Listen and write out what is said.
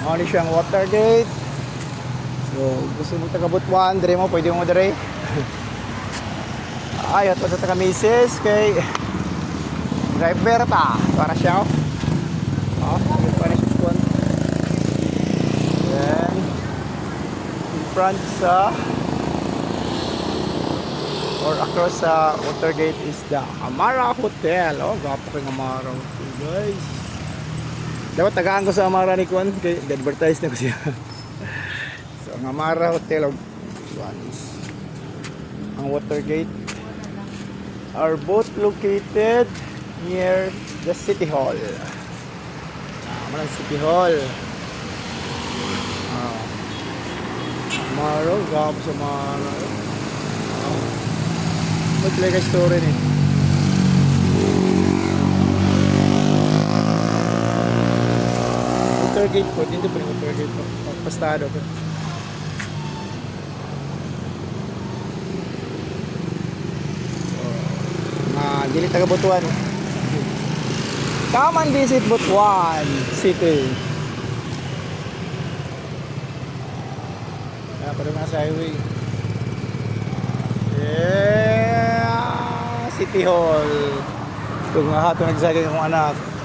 Ano siyang Watergate. So, gusto mo taga Butuan, dire mo, pwede mo dire. Ay, at sa taga Mises, kay driver ta. Para siya, oh. Oh, Spanish one. Then, in front sa or across sa Watergate is the Amara Hotel. Oh, gapo kay Amara Hotel, guys. Dapat tagaan ko sa Amara ni Kwan, kay advertise na ko siya. So, ang Amara Hotel of one is ang Watergate are both located near the City Hall. Ang City Hall. Amara, gapo sa Amara. Mag-like story ni. Watergate po, dito po yung Watergate po. Pastado po. So, dili taga Butuan. Come and visit Butuan City. Kaya pa rin sa highway. Yeah, City Hall. Ito nga hato nagsagay ng anak.